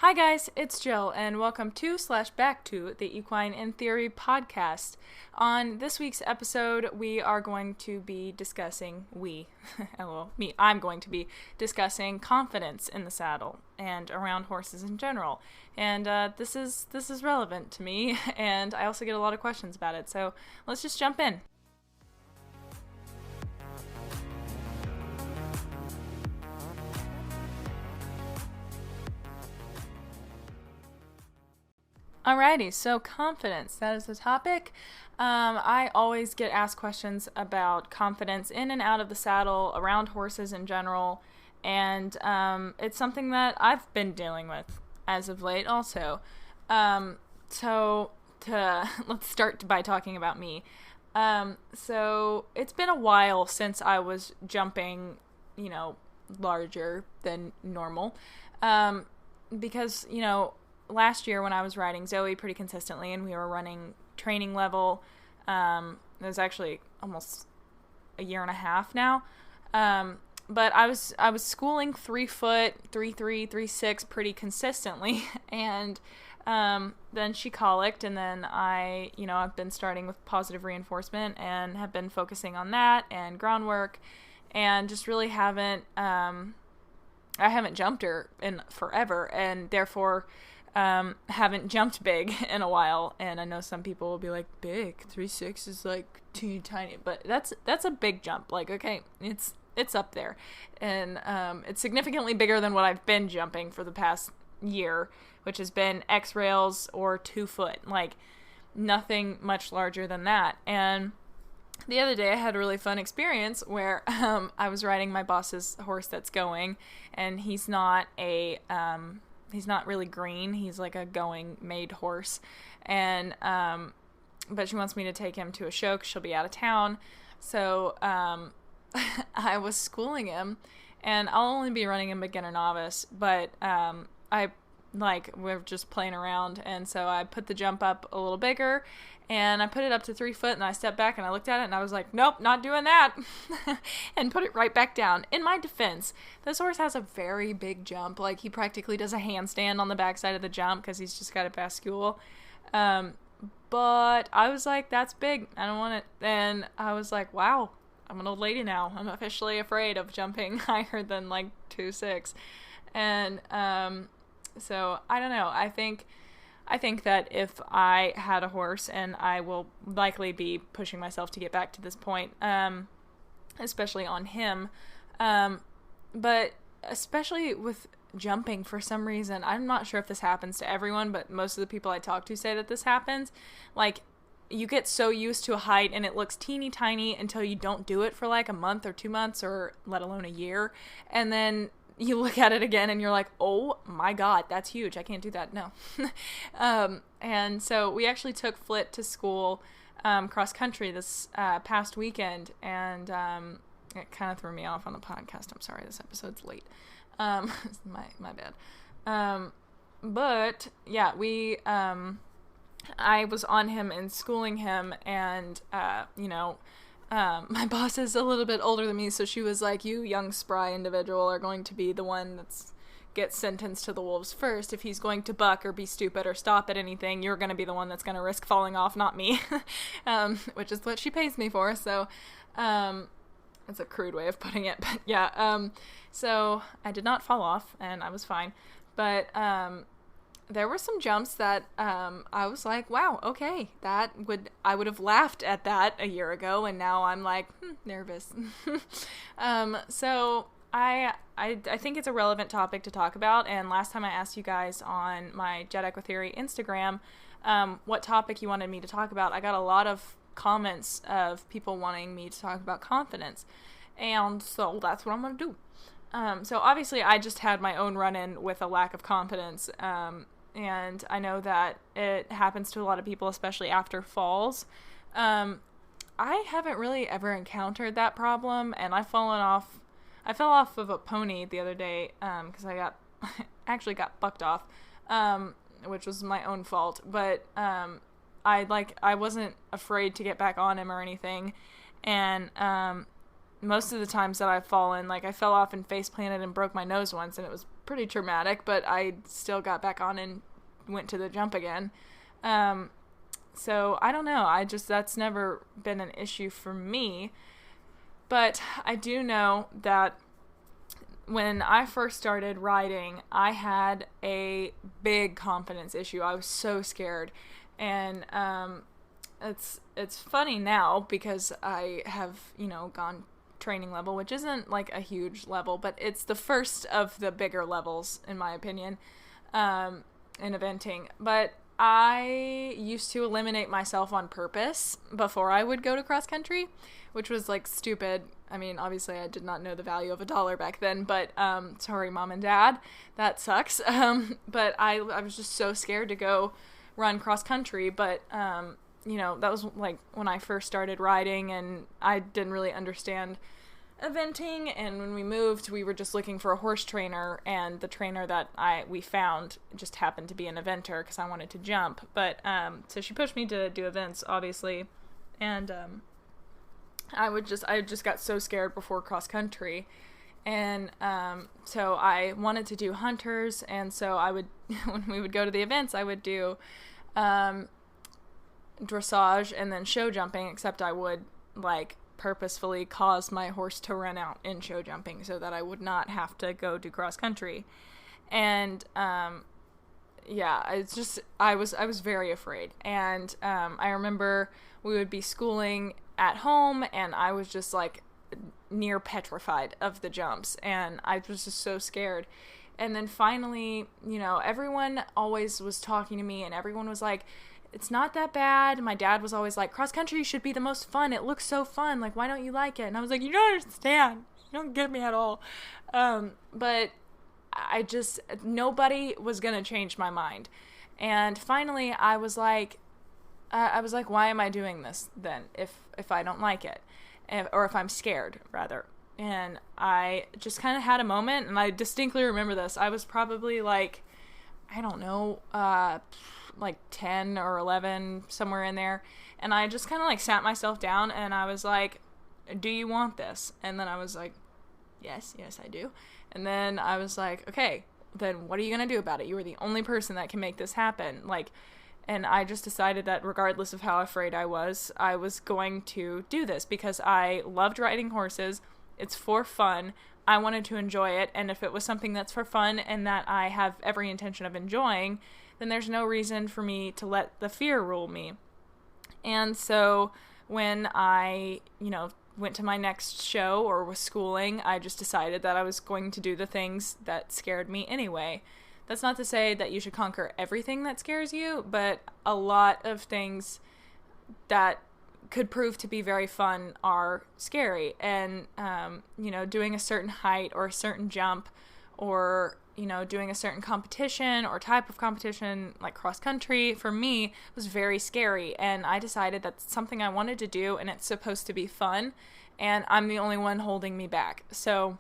Hi guys, it's Jill, and welcome to/back to the Equine in Theory podcast. On this week's episode, we are going to be discussing, I'm going to be discussing confidence in the saddle and around horses in general. And this is relevant to me, and I also get a lot of questions about it, so let's just jump in. Alrighty, so confidence, that is the topic. I always get asked questions about confidence in and out of the saddle, around horses in general, and it's something that I've been dealing with as of late also. Let's start by talking about me. So it's been a while since I was jumping, larger than normal, because, last year when I was riding Zoe pretty consistently and we were running training level, it was actually almost a year and a half now, but I was schooling 3 foot, 3.3, 3.6 pretty consistently, and then she colicked, and then I've been starting with positive reinforcement and have been focusing on that and groundwork, and just really I haven't jumped her in forever, and therefore haven't jumped big in a while. And I know some people will be like, big 3.6 is like teeny tiny, but that's a big jump. Like, okay, it's up there, and it's significantly bigger than what I've been jumping for the past year, which has been X rails or 2 foot, like nothing much larger than that. And the other day I had a really fun experience where I was riding my boss's horse that's going, and he's not really green. He's like a going made horse. And, but she wants me to take him to a show because she'll be out of town. So, I was schooling him, and I'll only be running him beginner novice, but, we're just playing around. And so I put the jump up a little bigger, and I put it up to 3 foot, and I stepped back and I looked at it and I was like, nope, not doing that. And put it right back down. In my defense, this horse has a very big jump. Like, he practically does a handstand on the backside of the jump because he's just got a bascule. But I was like, that's big. I don't want it. And I was like, wow, I'm an old lady now. I'm officially afraid of jumping higher than like 2.6. And, so I don't know. I think that if I had a horse, and I will likely be pushing myself to get back to this point, especially on him, but especially with jumping, for some reason, I'm not sure if this happens to everyone, but most of the people I talk to say that this happens. Like, you get so used to a height and it looks teeny tiny until you don't do it for like a month or 2 months, or let alone a year, and then you look at it again and you're like, oh my god, that's huge. I can't do that. No. And so we actually took Flit to school cross country this past weekend, and it kind of threw me off on the podcast. I'm sorry, this episode's late. My bad. But yeah, I was on him and schooling him, and my boss is a little bit older than me, so she was like, you young spry individual are going to be the one that's gets sentenced to the wolves first. If he's going to buck or be stupid or stop at anything, you're going to be the one that's going to risk falling off, not me. Which is what she pays me for, so it's a crude way of putting it, but yeah. So I did not fall off, and I was fine, but there were some jumps that I was like, wow, okay, I would have laughed at that a year ago, and now I'm like, nervous. So I think it's a relevant topic to talk about, and last time I asked you guys on my JETEquiTheory Instagram what topic you wanted me to talk about, I got a lot of comments of people wanting me to talk about confidence, and so that's what I'm going to do. So obviously I just had my own run-in with a lack of confidence, and I know that it happens to a lot of people, especially after falls. I haven't really ever encountered that problem, and I fell off of a pony the other day, because I actually got bucked off, which was my own fault, but I wasn't afraid to get back on him or anything, and most of the times that I've fallen, like, I fell off and face planted and broke my nose once, and it was pretty traumatic, but I still got back on and went to the jump again. So I don't know. That's never been an issue for me. But I do know that when I first started riding, I had a big confidence issue. I was so scared. And it's funny now because I have, gone training level, which isn't like a huge level, but it's the first of the bigger levels, in my opinion, in eventing. But I used to eliminate myself on purpose before I would go to cross country, which was like stupid. I mean, obviously I did not know the value of $1 back then, but sorry, Mom and Dad, that sucks. But I was just so scared to go run cross country. But that was like when I first started riding, and I didn't really understand eventing. And when we moved, we were just looking for a horse trainer, and the trainer that we found just happened to be an eventer because I wanted to jump. But so she pushed me to do events, obviously, and I just got so scared before cross country. And so I wanted to do hunters, and so I would when we would go to the events, I would do dressage and then show jumping, except I would like purposefully cause my horse to run out in show jumping so that I would not have to go do cross country. And it's just I was very afraid. And I remember we would be schooling at home, and I was just like near petrified of the jumps, and I was just so scared. And then finally, everyone always was talking to me, and everyone was like, it's not that bad. My dad was always like, cross country should be the most fun. It looks so fun. Like, why don't you like it? And I was like, you don't understand. You don't get me at all. But nobody was going to change my mind. And finally I was like, why am I doing this then if I don't like it? Or if I'm scared, rather. And I just kind of had a moment, and I distinctly remember this. I was probably like, I don't know, like 10 or 11, somewhere in there. And I just kind of like sat myself down, and I was like, do you want this? And then I was like, yes, I do. And then I was like, okay, then what are you going to do about it? You are the only person that can make this happen. And I just decided that regardless of how afraid I was going to do this because I loved riding horses. It's for fun. I wanted to enjoy it. And if it was something that's for fun and that I have every intention of enjoying, then there's no reason for me to let the fear rule me. And so when I, went to my next show or was schooling, I just decided that I was going to do the things that scared me anyway. That's not to say that you should conquer everything that scares you, but a lot of things that could prove to be very fun are scary. And, doing a certain height or a certain jump or, doing a certain competition or type of competition like cross country for me was very scary. And I decided that's something I wanted to do, and it's supposed to be fun, and I'm the only one holding me back. So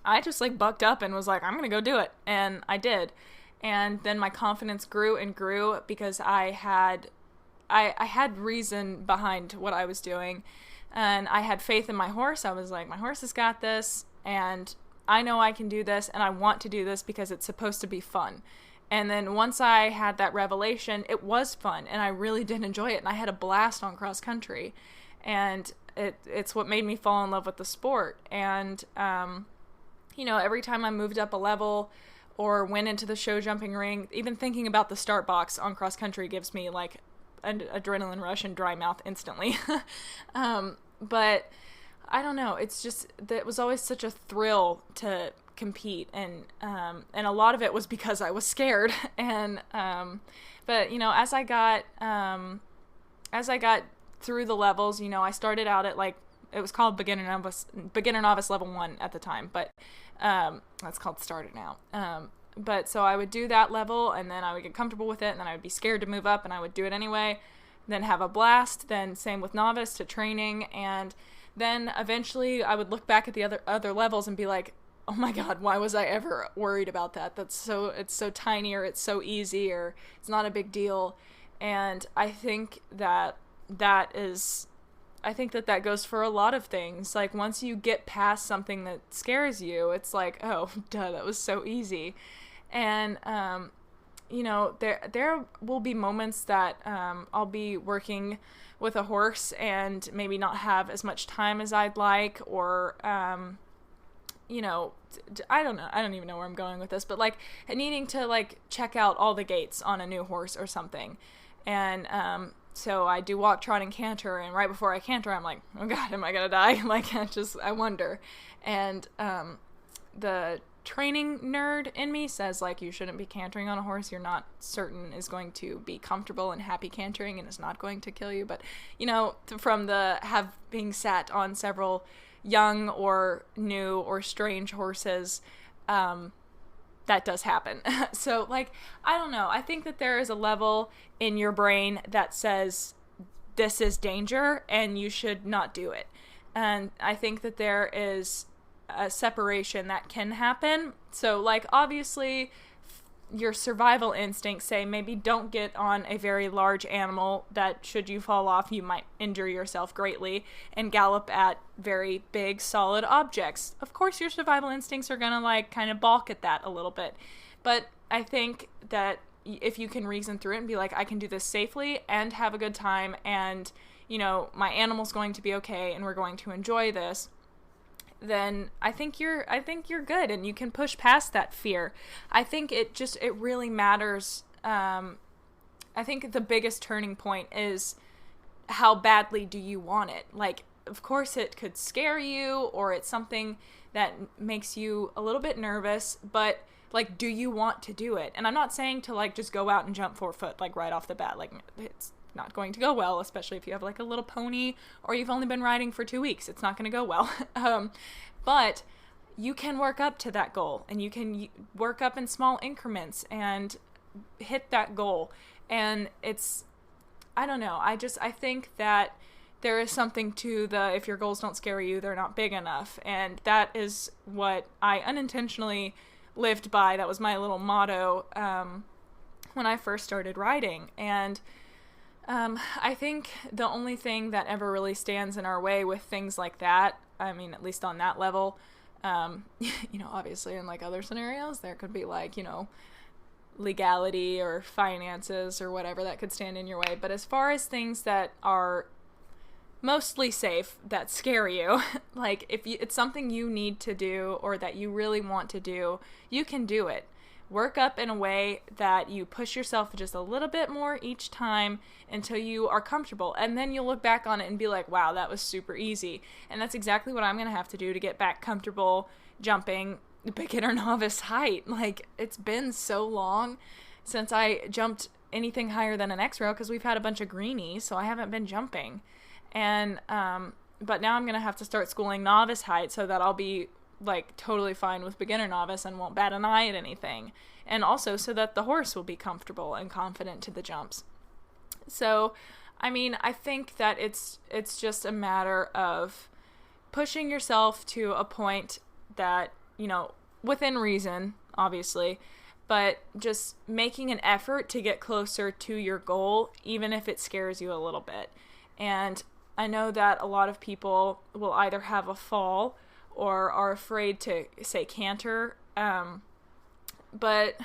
I just like bucked up and was like, I'm going to go do it. And I did. And then my confidence grew and grew because I had reason behind what I was doing, and I had faith in my horse. I was like, my horse has got this, and I know I can do this, and I want to do this because it's supposed to be fun. And then once I had that revelation, it was fun, and I really did enjoy it, and I had a blast on cross country. And it's what made me fall in love with the sport. And every time I moved up a level or went into the show jumping ring, even thinking about the start box on cross country gives me like an adrenaline rush and dry mouth instantly. But I don't know. It's just that it was always such a thrill to compete, and a lot of it was because I was scared. And but as I got through the levels, I started out at like, it was called beginner novice level 1 at the time, but that's called starter now. But so I would do that level, and then I would get comfortable with it, and then I would be scared to move up, and I would do it anyway, then have a blast. Then same with novice to training, and then eventually I would look back at the other levels and be like, oh my God, why was I ever worried about that? It's so tiny, or it's so easy, or it's not a big deal. And I think that is I think that goes for a lot of things. Like, once you get past something that scares you, it's like, oh, duh, that was so easy. And, there will be moments that I'll be working with a horse and maybe not have as much time as I'd like, or, I don't know. I don't even know where I'm going with this, but like needing to like check out all the gaits on a new horse or something. And, so I do walk, trot, and canter, and right before I canter, I'm like, oh God, am I gonna die? Like, I wonder. And, the training nerd in me says, like, you shouldn't be cantering on a horse you're not certain is going to be comfortable and happy cantering and is not going to kill you. But, from being sat on several young or new or strange horses, that does happen. So, like, I don't know. I think that there is a level in your brain that says this is danger and you should not do it. And I think that there is a separation that can happen. So, like, obviously, your survival instincts say maybe don't get on a very large animal that, should you fall off, you might injure yourself greatly, and gallop at very big, solid objects. Of course, your survival instincts are gonna, like, kind of balk at that a little bit. But I think that if you can reason through it and be like, I can do this safely and have a good time, and, my animal's going to be okay and we're going to enjoy this, then I think you're good and you can push past that fear. I think it really matters. I think the biggest turning point is how badly do you want it? Like, of course it could scare you, or it's something that makes you a little bit nervous, but like, do you want to do it? And I'm not saying to like just go out and jump 4 foot like right off the bat. Like, it's not going to go well, especially if you have like a little pony or you've only been riding for 2 weeks. It's not going to go well. But you can work up to that goal, and you can work up in small increments and hit that goal. And I don't know. I think that there is something to if your goals don't scare you, they're not big enough. And that is what I unintentionally lived by. That was my little motto, when I first started riding. And, I think the only thing that ever really stands in our way with things like that, I mean, at least on that level, obviously in like other scenarios, there could be like, legality or finances or whatever that could stand in your way. But as far as things that are mostly safe that scare you, like if it's something you need to do or that you really want to do, you can do it. Work up in a way that you push yourself just a little bit more each time until you are comfortable. And then you'll look back on it and be like, wow, that was super easy. And that's exactly what I'm going to have to do to get back comfortable jumping beginner novice height. Like, it's been so long since I jumped anything higher than an X-rail because we've had a bunch of greenies, so I haven't been jumping. And, but now I'm going to have to start schooling novice height so that I'll be like totally fine with beginner novice and won't bat an eye at anything. And also so that the horse will be comfortable and confident to the jumps. So, I mean, I think that it's just a matter of pushing yourself to a point that, within reason, obviously, but just making an effort to get closer to your goal, even if it scares you a little bit. And I know that a lot of people will either have a fall or are afraid to, say, canter. But,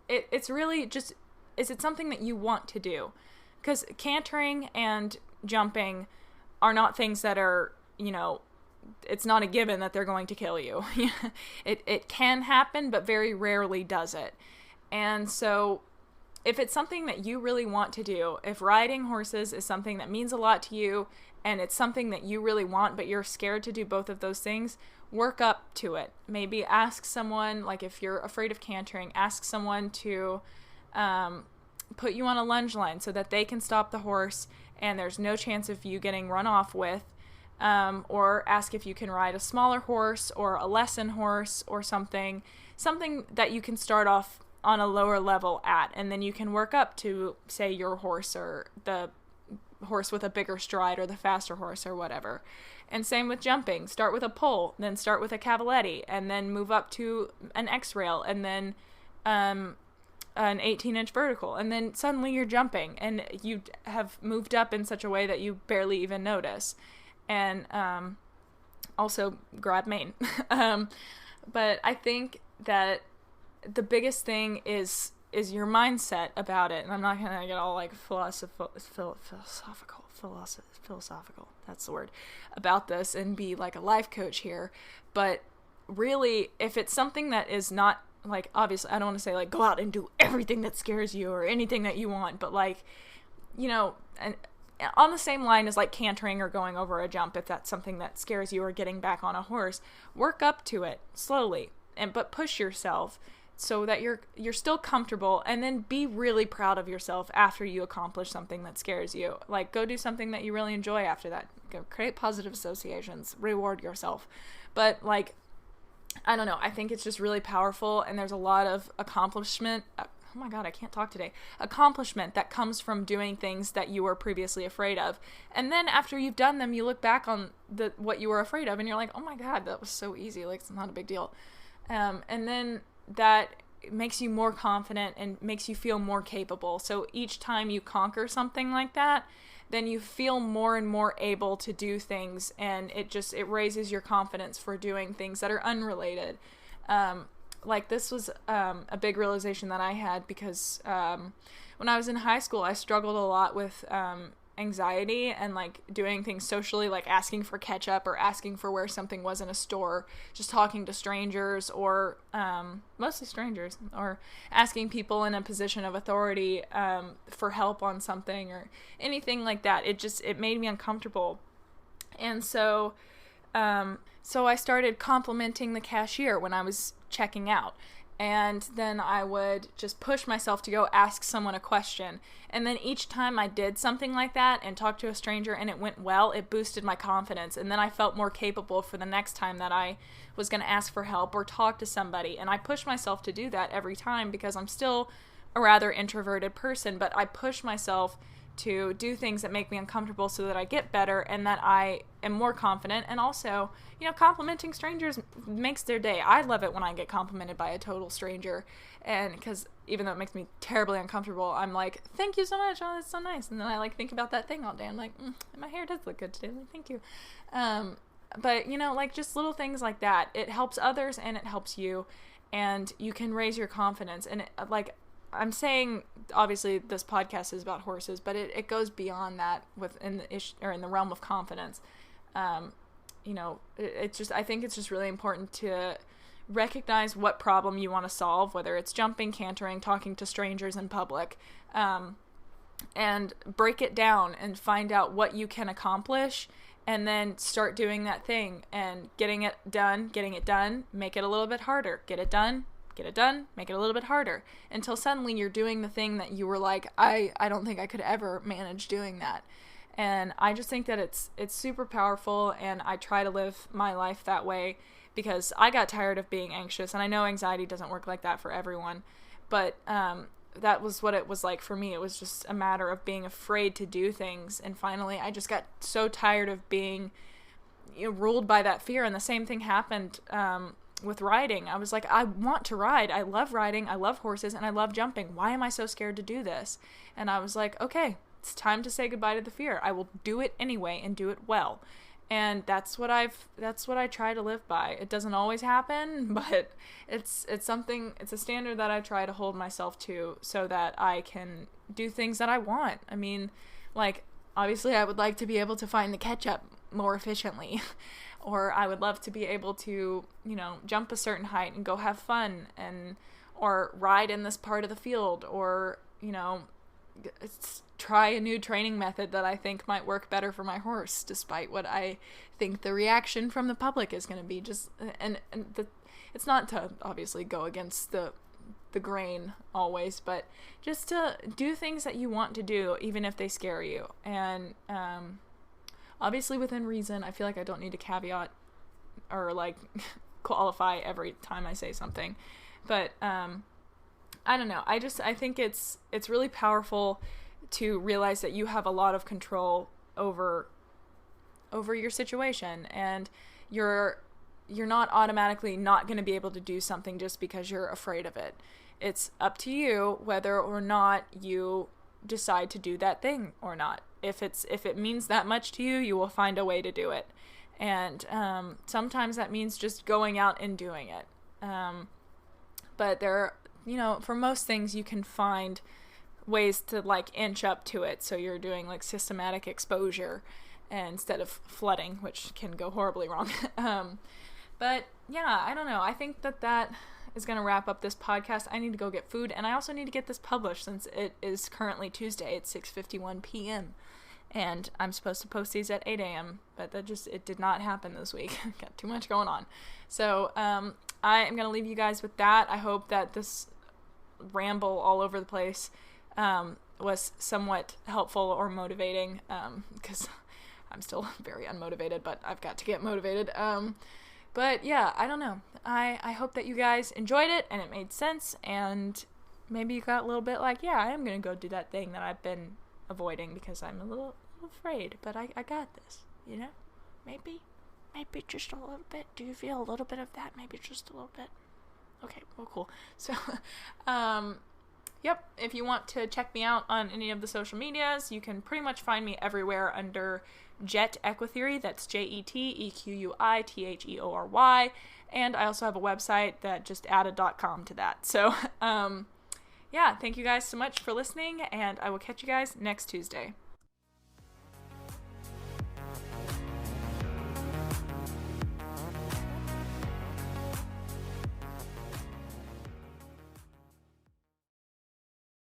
it's really just, is it something that you want to do? Because cantering and jumping are not things that are, it's not a given that they're going to kill you. It can happen, but very rarely does it. And so if it's something that you really want to do, if riding horses is something that means a lot to you, and it's something that you really want, but you're scared to do both of those things, work up to it. Maybe ask someone, like if you're afraid of cantering, ask someone to put you on a lunge line so that they can stop the horse and there's no chance of you getting run off with. Or ask if you can ride a smaller horse or a lesson horse or something that you can start off on a lower level at, and then you can work up to, say, your horse or the horse with a bigger stride or the faster horse or whatever. And same with jumping. Start with a pole, then start with a cavaletti, and then move up to an X-rail, and then an 18-inch vertical, and then suddenly you're jumping and you have moved up in such a way that you barely even notice. And also grab main. But I think that the biggest thing is your mindset about it. And I'm not gonna get all like philosophical, that's the word, about this and be like a life coach here. But really, if it's something that is not, like, obviously I don't want to say like go out and do everything that scares you or anything that you want, but like, you know, and on the same line as like cantering or going over a jump, if that's something that scares you, or getting back on a horse, work up to it slowly, but push yourself so that you're still comfortable, and then be really proud of yourself after you accomplish something that scares you. Like, go do something that you really enjoy after that. Go create positive associations, reward yourself. But like, I don't know, I think it's just really powerful, and there's a lot of accomplishment. Oh my God, I can't talk today. Accomplishment that comes from doing things that you were previously afraid of. And then after you've done them, you look back on what you were afraid of, and you're like, oh my God, that was so easy. Like, it's not a big deal. And then that makes you more confident and makes you feel more capable. So each time you conquer something like that, then you feel more and more able to do things, and it raises your confidence for doing things that are unrelated. Like, this was a big realization that I had, because when I was in high school, I struggled a lot with anxiety and like doing things socially, like asking for ketchup or asking for where something was in a store, just talking to strangers, or mostly strangers, or asking people in a position of authority for help on something or anything like that. It made me uncomfortable. And so I started complimenting the cashier when I was checking out. And then I would just push myself to go ask someone a question. And then each time I did something like that and talked to a stranger and it went well, it boosted my confidence. And then I felt more capable for the next time that I was going to ask for help or talk to somebody. And I push myself to do that every time, because I'm still a rather introverted person, but I push myself to do things that make me uncomfortable so that I get better and that I am more confident. And also, you know, complimenting strangers makes their day. I love it when I get complimented by a total stranger, and because even though it makes me terribly uncomfortable, I'm like, thank you so much, oh, that's so nice. And then I like think about that thing all day. I'm like, my hair does look good today, like, thank you. But you know, like, just little things like that, it helps others and it helps you, and you can raise your confidence. And like, I'm saying, obviously this podcast is about horses, but it goes beyond that in the realm of confidence. You know, I think it's just really important to recognize what problem you want to solve, whether it's jumping, cantering, talking to strangers in public, and break it down and find out what you can accomplish, and then start doing that thing and getting it done, make it a little bit harder, get it done, make it a little bit harder, until suddenly you're doing the thing that you were like, I don't think I could ever manage doing that. And I just think that it's super powerful, and I try to live my life that way, because I got tired of being anxious, and I know anxiety doesn't work like that for everyone, but that was what it was like for me. It was just a matter of being afraid to do things, and finally I just got so tired of being, you know, ruled by that fear. And the same thing happened with riding. I was like, I want to ride. I love riding. I love horses, and I love jumping. Why am I so scared to do this? And I was like, okay, it's time to say goodbye to the fear. I will do it anyway and do it well. And that's what I try to live by. It doesn't always happen, but it's a standard that I try to hold myself to, so that I can do things that I want. I mean, like, obviously I would like to be able to find the ketchup more efficiently. Or I would love to be able to, you know, jump a certain height and go have fun, or ride in this part of the field, or, you know, try a new training method that I think might work better for my horse, despite what I think the reaction from the public is going to be. It's not to obviously go against the grain always, but just to do things that you want to do, even if they scare you. And obviously within reason. I feel like I don't need to caveat or like qualify every time I say something, but I don't know. I think it's really powerful to realize that you have a lot of control over your situation, and you're not automatically not going to be able to do something just because you're afraid of it. it's up to you whether or not you decide to do that thing or not. If it means that much to you, you will find a way to do it. And sometimes that means just going out and doing it. But there, for most things, you can find ways to like inch up to it. So you're doing like systematic exposure instead of flooding, which can go horribly wrong. But yeah, I don't know. I think that is going to wrap up this podcast. I need to go get food, and I also need to get this published since it is currently Tuesday at 6:51 p.m. And I'm supposed to post these at 8 a.m., but it did not happen this week. Got too much going on. So I am going to leave you guys with that. I hope that this ramble all over the place was somewhat helpful or motivating, because I'm still very unmotivated, but I've got to get motivated. But yeah, I don't know. I hope that you guys enjoyed it and it made sense, and maybe you got a little bit like, yeah, I am going to go do that thing that I've been avoiding because I'm a little afraid, but I got this, Maybe just a little bit. Do you feel a little bit of that? Maybe just a little bit. Okay, well, cool. So, yep, if you want to check me out on any of the social medias, you can pretty much find me everywhere under JETEquiTheory. That's JETEquiTheory. And I also have a website that just added .com to that. So, yeah, thank you guys so much for listening, and I will catch you guys next Tuesday.